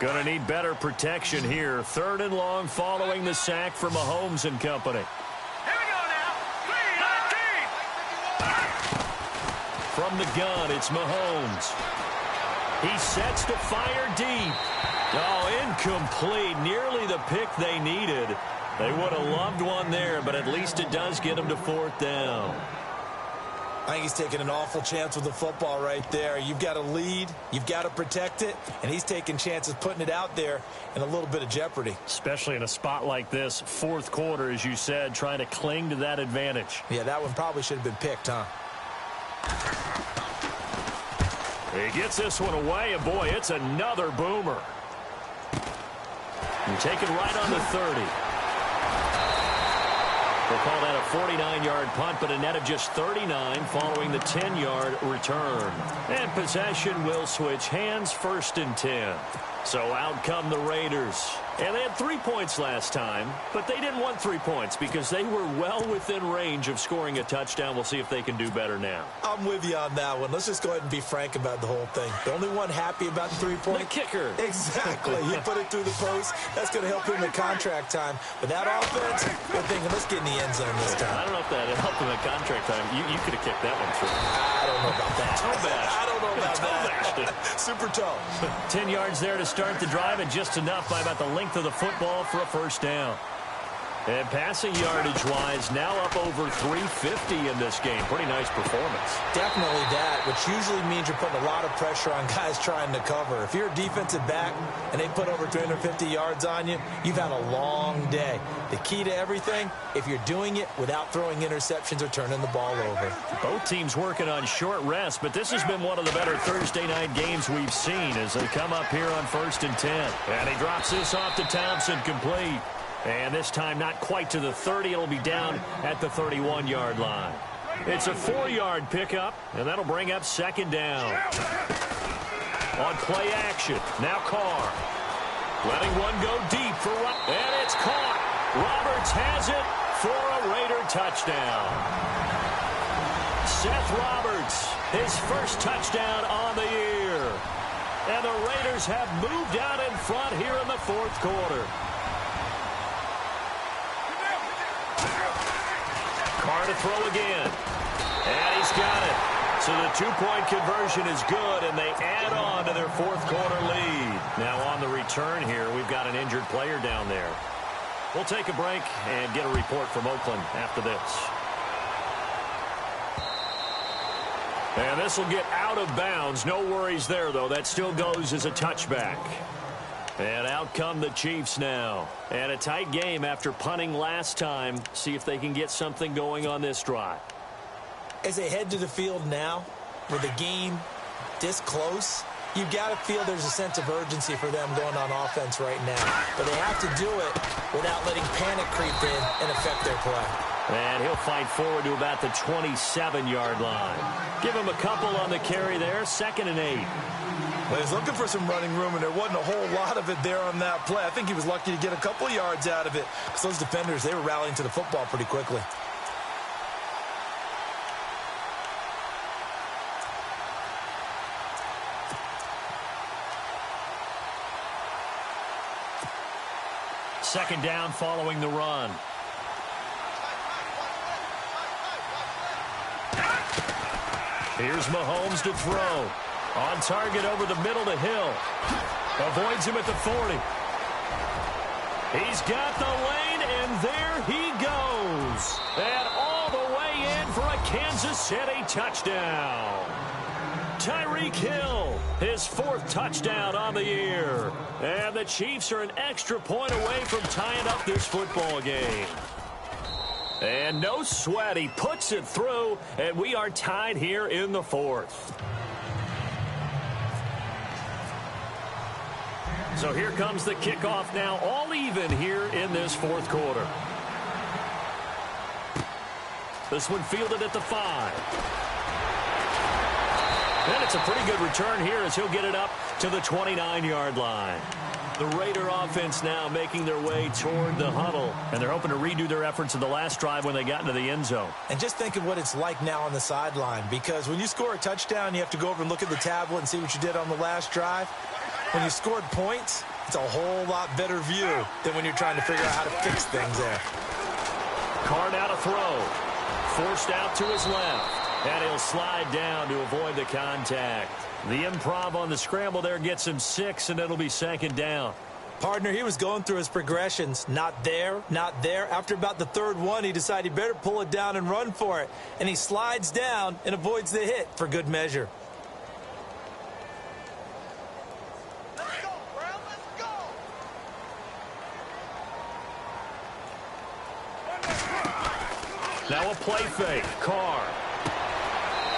Going to need better protection here. 3rd and long following the sack from Mahomes and company. Here we go now. 3-19. From the gun, it's Mahomes. He sets to fire deep. Oh, incomplete. Nearly the pick they needed. They would have loved one there, but at least it does get them to 4th down. I think he's taking an awful chance with the football right there. You've got to lead, you've got to protect it, and he's taking chances putting it out there in a little bit of jeopardy. Especially in a spot like this, 4th quarter, as you said, trying to cling to that advantage. Yeah, that one probably should have been picked, huh? He gets this one away, and boy, it's another boomer. And taken right on the 30. We'll call that a 49-yard punt, but a net of just 39 following the 10-yard return. And possession will switch hands, 1st and 10. So out come the Raiders. And they had 3 points last time, but they didn't want 3 points because they were well within range of scoring a touchdown. We'll see if they can do better now. I'm with you on that one. Let's just go ahead and be frank about the whole thing. The only one happy about the 3-point. The kicker. Exactly. He put it through the post. That's going to help him in contract time. But that offense, they're thinking, let's get in the end zone this time. I don't know if that helped him in contract time. You could have kicked that one through. I don't know about that. Toe bash. I don't know about that. Super toe. 10 yards there to start the drive, and just enough by about the length of the football for a 1st down. And passing yardage-wise, now up over 350 in this game. Pretty nice performance. Definitely that, which usually means you're putting a lot of pressure on guys trying to cover. If you're a defensive back and they put over 350 yards on you, you've had a long day. The key to everything, if you're doing it without throwing interceptions or turning the ball over. Both teams working on short rest, but this has been one of the better Thursday night games we've seen as they come up here on 1st and 10. And he drops this off to Thompson, complete. And this time not quite to the 30. It'll be down at the 31-yard line. It's a 4-yard pickup, and that'll bring up 2nd down. On play action, now Carr. Letting one go deep for and it's caught. Roberts has it for a Raider touchdown. Seth Roberts, his first touchdown on the year. And the Raiders have moved out in front here in the 4th quarter. Carr to throw again. And he's got it. So the 2-point conversion is good, and they add on to their 4th quarter lead. Now on the return here, we've got an injured player down there. We'll take a break and get a report from Oakland after this. And this will get out of bounds. No worries there, though. That still goes as a touchback. And out come the Chiefs now. And a tight game after punting last time. See if they can get something going on this drive. As they head to the field now, with the game this close, you've got to feel there's a sense of urgency for them going on offense right now. But they have to do it without letting panic creep in and affect their play. And he'll fight forward to about the 27-yard line. Give him a couple on the carry there. 2nd and 8. Well, he was looking for some running room, and there wasn't a whole lot of it there on that play. I think he was lucky to get a couple of yards out of it. Because those defenders, they were rallying to the football pretty quickly. Second down following the run. Here's Mahomes to throw. On target over the middle to Hill. Avoids him at the 40. He's got the lane, and there he goes. And all the way in for a Kansas City touchdown. Tyreek Hill, his 4th touchdown on the year. And the Chiefs are an extra point away from tying up this football game. And no sweat, he puts it through, and we are tied here in the 4th. So here comes the kickoff now, all even here in this 4th quarter. This one fielded at the 5. And it's a pretty good return here as he'll get it up to the 29-yard line. The Raider offense now making their way toward the huddle, and they're hoping to redo their efforts in the last drive when they got into the end zone. And just think of what it's like now on the sideline, because when you score a touchdown, you have to go over and look at the tablet and see what you did on the last drive. When you scored points, it's a whole lot better view than when you're trying to figure out how to fix things there. Carr now to throw. Forced out to his left. And he'll slide down to avoid the contact. The improv on the scramble there gets him 6, and it'll be 2nd down. Partner, he was going through his progressions. Not there, not there. After about the 3rd one, he decided he better pull it down and run for it. And he slides down and avoids the hit for good measure. Let's go, Brown, let's go! Now a play fake. Carr.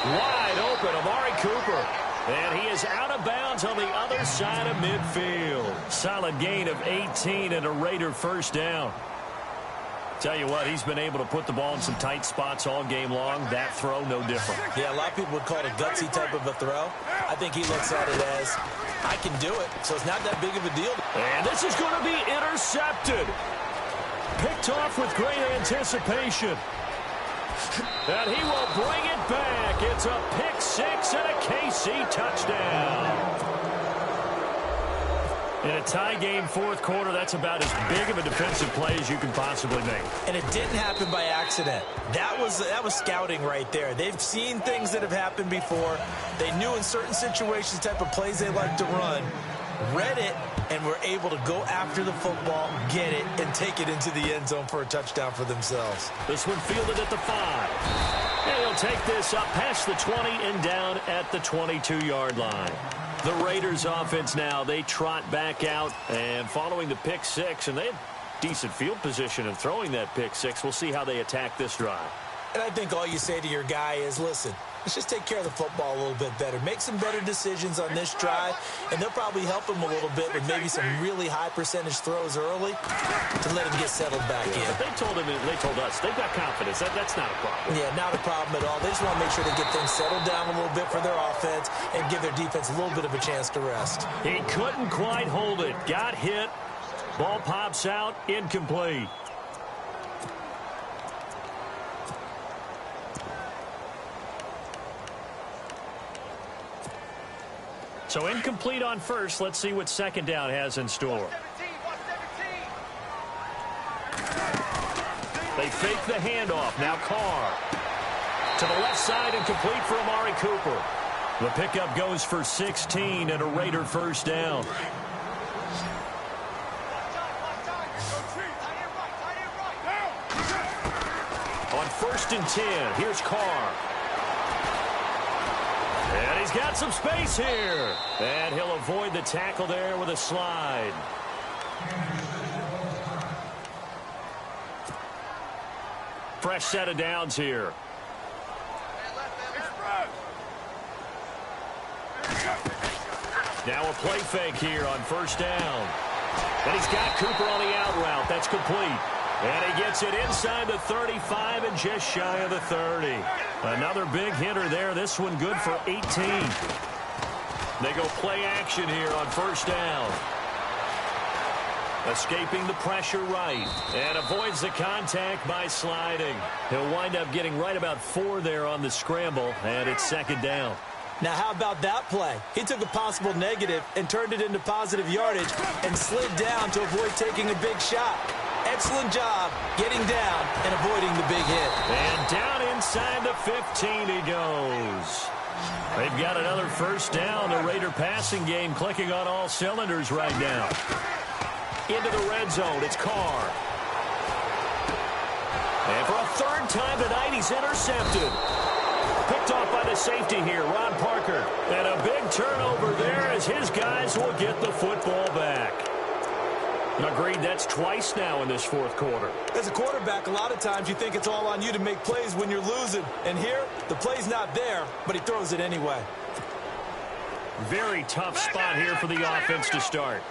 Wide open, Amari Cooper. And he is out of bounds on the other side of midfield. Solid gain of 18 and a Raider 1st down. Tell you what, he's been able to put the ball in some tight spots all game long. That throw, no different. Yeah, a lot of people would call it a gutsy type of a throw. I think he looks at it as, I can do it, so it's not that big of a deal. And this is going to be intercepted. Picked off with great anticipation. And he will bring it back. It's a pick 6 and a KC touchdown. In a tie game 4th quarter, that's about as big of a defensive play as you can possibly make. And it didn't happen by accident. That was scouting right there. They've seen things that have happened before. They knew in certain situations type of plays they like to run. Read it, and were able to go after the football, get it, and take it into the end zone for a touchdown for themselves. This one fielded at the 5. And he'll take this up past the 20 and down at the 22-yard line. The Raiders offense now, they trot back out, and following the pick 6, and they have decent field position in throwing that pick 6. We'll see how they attack this drive. And I think all you say to your guy is, listen, let's just take care of the football a little bit better. Make some better decisions on this drive, and they'll probably help him a little bit with maybe some really high percentage throws early to let him get settled back in. But they told us, they've got confidence. That's not a problem. Yeah, not a problem at all. They just want to make sure they get things settled down a little bit for their offense and give their defense a little bit of a chance to rest. He couldn't quite hold it. Got hit. Ball pops out. Incomplete. So incomplete on first. Let's see what 2nd down has in store. They fake the handoff. Now Carr. To the left side and complete for Amari Cooper. The pickup goes for 16 and a Raider 1st down. On 1st and 10, here's Carr. And he's got some space here. And he'll avoid the tackle there with a slide. Fresh set of downs here. Now a play fake here on first down. And he's got Cooper on the out route. That's complete. And he gets it inside the 35 and just shy of the 30. Another big hitter there. This one good for 18. They go play action here on first down. Escaping the pressure right. And avoids the contact by sliding. He'll wind up getting right about 4 there on the scramble. And it's second down. Now, how about that play? He took a possible negative and turned it into positive yardage and slid down to avoid taking a big shot. Excellent job getting down and avoiding the big hit. And down inside the 15 he goes. They've got another first down. The Raider passing game clicking on all cylinders right now. Into the red zone, it's Carr. And for a third time tonight, he's intercepted. Picked off by the safety here, Ron Parker. And a big turnover there as his guys will get the football back. Agreed, that's twice now in this fourth quarter. As a quarterback, a lot of times you think it's all on you to make plays when you're losing. And here, the play's not there, but he throws it anyway. Very tough spot here for the offense to start.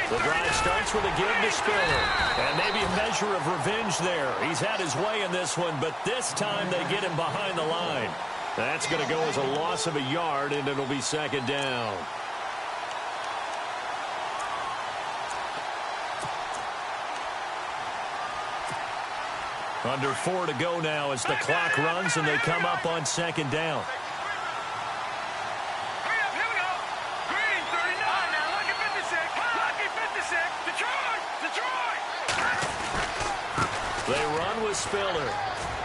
The drive starts with a give to Spiller. And maybe a measure of revenge there. He's had his way in this one, but this time they get him behind the line. That's going to go as a loss of a yard, and it'll be second down. Under 4 to go now as the clock runs, and they come up on second down. They run with Spiller.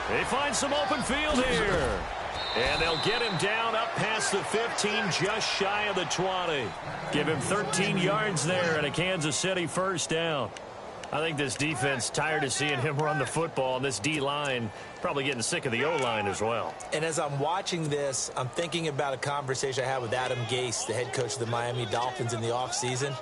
They find some open field here. And they'll get him down up past the 15, just shy of the 20. Give him 13 yards there and a Kansas City first down. I think this defense tired of seeing him run the football, and this D-line probably getting sick of the O-line as well. And as I'm watching this, I'm thinking about a conversation I had with Adam Gase, the head coach of the Miami Dolphins in the offseason.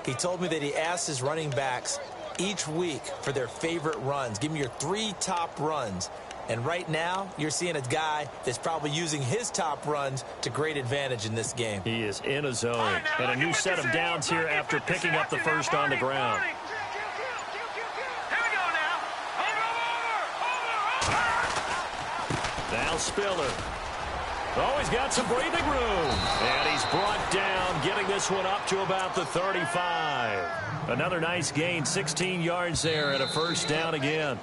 He told me that he asked his running backs each week for their favorite runs. Give me your 3 top runs. And right now, you're seeing a guy that's probably using his top runs to great advantage in this game. He is in a zone. And a new set of downs here after picking up the first on the ground. Now Spiller. Oh, he's got some breathing room. And he's brought down, getting this one up to about the 35. Another nice gain, 16 yards there and a first down again.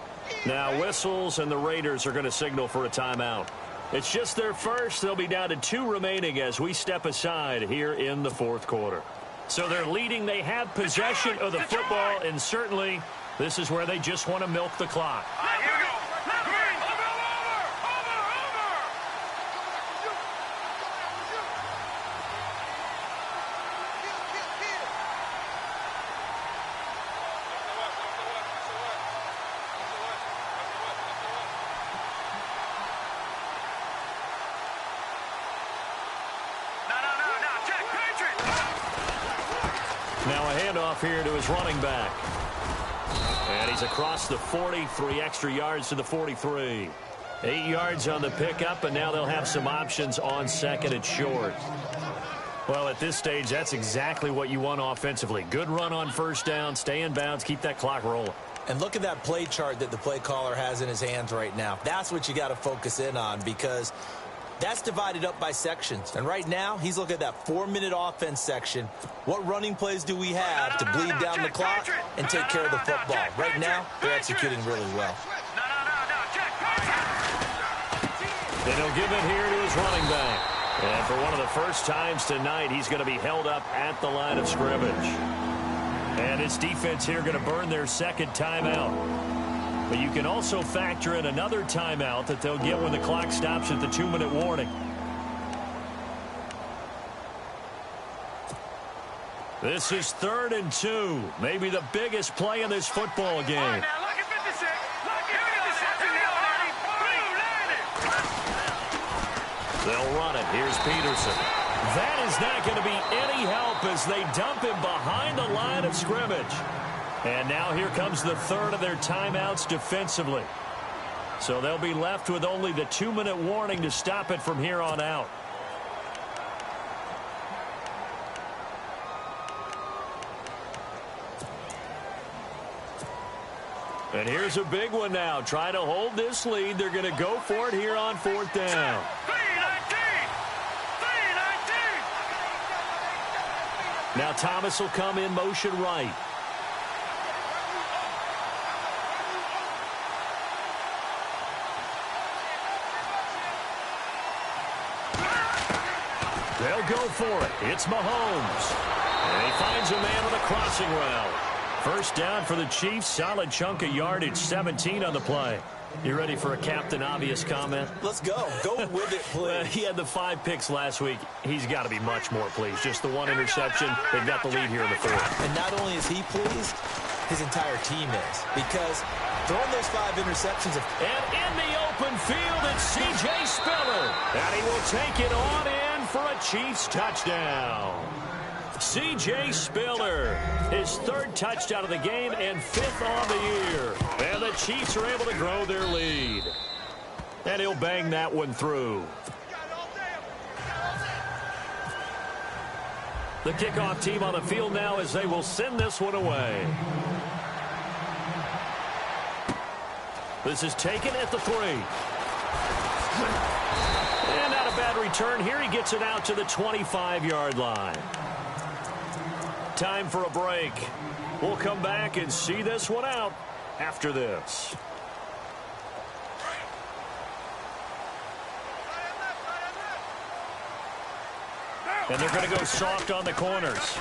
Now whistles, and the Raiders are going to signal for a timeout. It's just their first. They'll be down to 2 remaining as we step aside here in the fourth quarter. So they're leading. They have possession of the football, and certainly this is where they just want to milk the clock. Now a handoff here to his running back. And he's across the 40, 3 extra yards to the 43. 8 yards on the pickup, and now they'll have some options on second and short. Well, at this stage, that's exactly what you want offensively. Good run on first down, stay in bounds, keep that clock rolling. And look at that play chart that the play caller has in his hands right now. That's what you got to focus in on, because that's divided up by sections. And right now, he's looking at that 4-minute offense section. What running plays do we have to bleed down the clock and take care of the football? Right now, they're executing really well. And he'll give it here to his running back. And for one of the first times tonight, he's going to be held up at the line of scrimmage. And his defense here going to burn their second timeout. But you can also factor in another timeout that they'll get when the clock stops at the 2-minute warning. This is 3rd and 2. Maybe the biggest play in this football game. They'll run it. Here's Peterson. That is not going to be any help as they dump him behind the line of scrimmage. And now here comes the third of their timeouts defensively. So they'll be left with only the 2-minute warning to stop it from here on out. And here's a big one now. Trying to hold this lead. They're going to go for it here on 4th down. Now Thomas will come in motion right. They'll go for it. It's Mahomes. And he finds a man on a crossing route. First down for the Chiefs. Solid chunk of yardage. 17 on the play. You ready for a Captain Obvious comment? Let's go. Go with it, please. He had the 5 picks last week. He's got to be much more pleased. Just the 1 interception. They've got the lead here in the 4th. And not only is he pleased, his entire team is. Because throwing those 5 interceptions. And in the open field, it's C.J. Spiller. And he will take it on in for a Chiefs touchdown. C.J. Spiller, his 3rd touchdown of the game and 5th on the year. And the Chiefs are able to grow their lead. And he'll bang that one through. The kickoff team on the field now as they will send this one away. This is taken at the 3. And not a bad return here. He gets it out to the 25-yard line. Time for a break. We'll come back and see this one out after this. And they're going to go soft on the corners.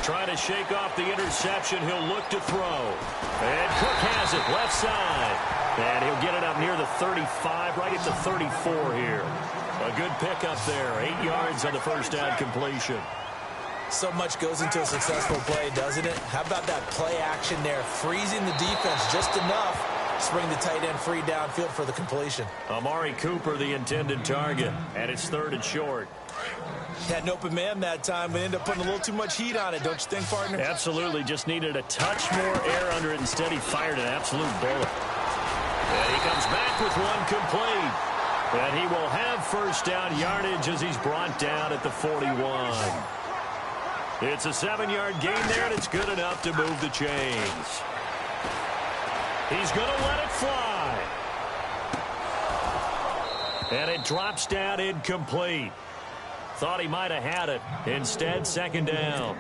Trying to shake off the interception. He'll look to throw. And Cook has it left side. And he'll get it up near the 35, right at the 34 here. A good pickup there. 8 yards on the first down completion. So much goes into a successful play, doesn't it? How about that play action there? Freezing the defense just enough to bring the tight end free downfield for the completion. Amari Cooper, the intended target. And it's 3rd and short. Had an open man that time, but ended up putting a little too much heat on it, don't you think, partner? Absolutely. Just needed a touch more air under it. Instead, he fired an absolute bullet. And he comes back with one complete. And he will have first down yardage as he's brought down at the 41. It's a 7-yard gain there, and it's good enough to move the chains. He's going to let it fly. And it drops down incomplete. Thought he might have had it. Instead, 2nd down.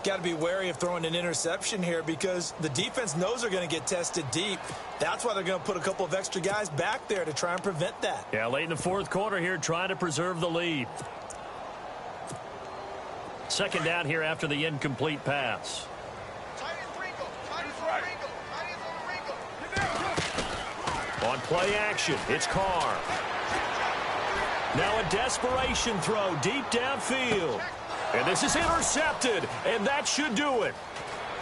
Got to be wary of throwing an interception here because the defense knows they're going to get tested deep. That's why they're going to put a couple of extra guys back there to try and prevent that. Yeah, late in the 4th quarter here, trying to preserve the lead. 2nd down here after the incomplete pass. On play action, it's Carr. Now a desperation throw deep downfield. And this is intercepted, and that should do it.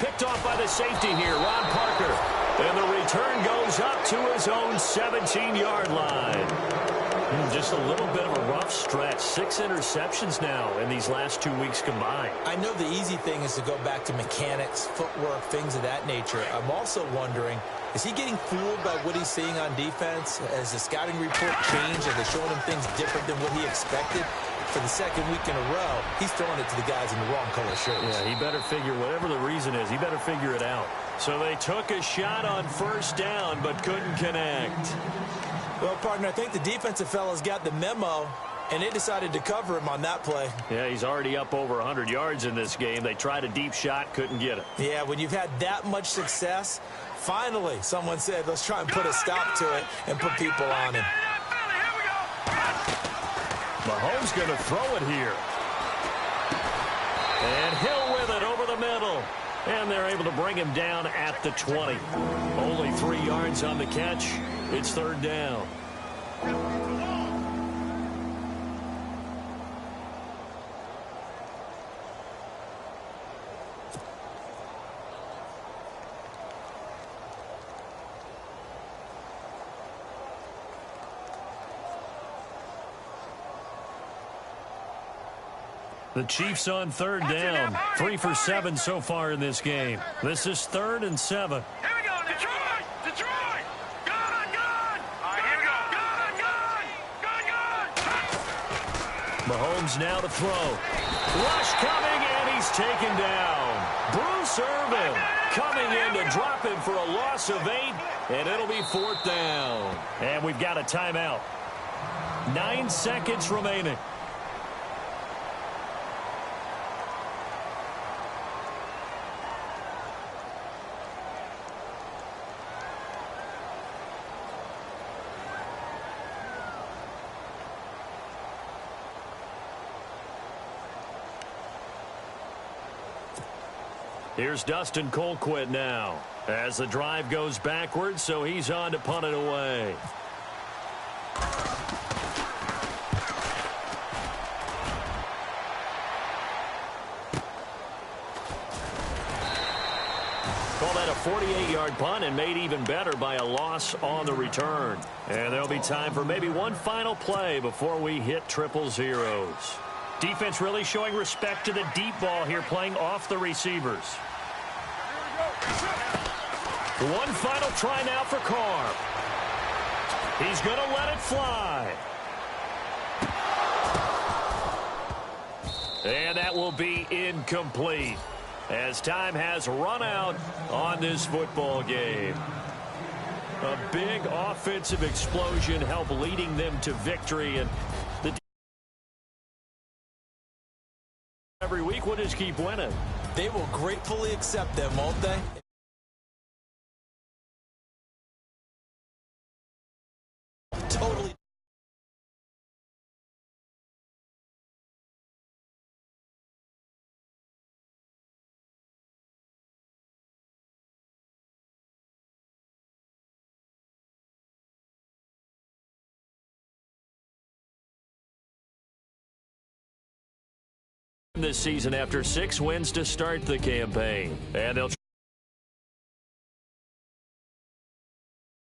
Picked off by the safety here, Ron Parker. And the return goes up to his own 17-yard line. Just a little bit of a rough stretch. 6 interceptions now in these last 2 weeks combined. I know the easy thing is to go back to mechanics, footwork, things of that nature. I'm also wondering, is he getting fooled by what he's seeing on defense? Has the scouting report changed? Are they showing him things different than what he expected? For the 2nd week in a row, he's throwing it to the guys in the wrong color shirts. Yeah, he better figure, whatever the reason is, he better figure it out. So they took a shot on first down, but couldn't connect. Well, partner, I think the defensive fellas got the memo, and they decided to cover him on that play. Yeah, he's already up over 100 yards in this game. They tried a deep shot, couldn't get it. Yeah, when you've had that much success, finally someone said, let's try and put a stop to it and put people on him. Mahomes going to throw it here. And Hill with it over the middle. And they're able to bring him down at the 20. Only 3 yards on the catch. It's 3rd down. The Chiefs on third down. 3 for 7 so far in this game. This is 3rd and 7. Here we go, Detroit! Detroit! Gun! Gun! All right, here we go. Gun! Gun! Mahomes now to throw. Rush coming, and he's taken down. Bruce Irvin coming in to drop him for a loss of 8, and it'll be 4th down. And we've got a timeout. 9 seconds remaining. Here's Dustin Colquitt now as the drive goes backwards, so he's on to punt it away. Call that a 48-yard punt and made even better by a loss on the return. And there'll be time for maybe one final play before we hit triple zeros. Defense really showing respect to the deep ball here, playing off the receivers. One final try now for Carr. He's going to let it fly. And that will be incomplete as time has run out on this football game. A big offensive explosion helped leading them to victory, and the every week will just keep winning. They will gratefully accept them, won't they? Totally. This season after 6 wins to start the campaign, and they'll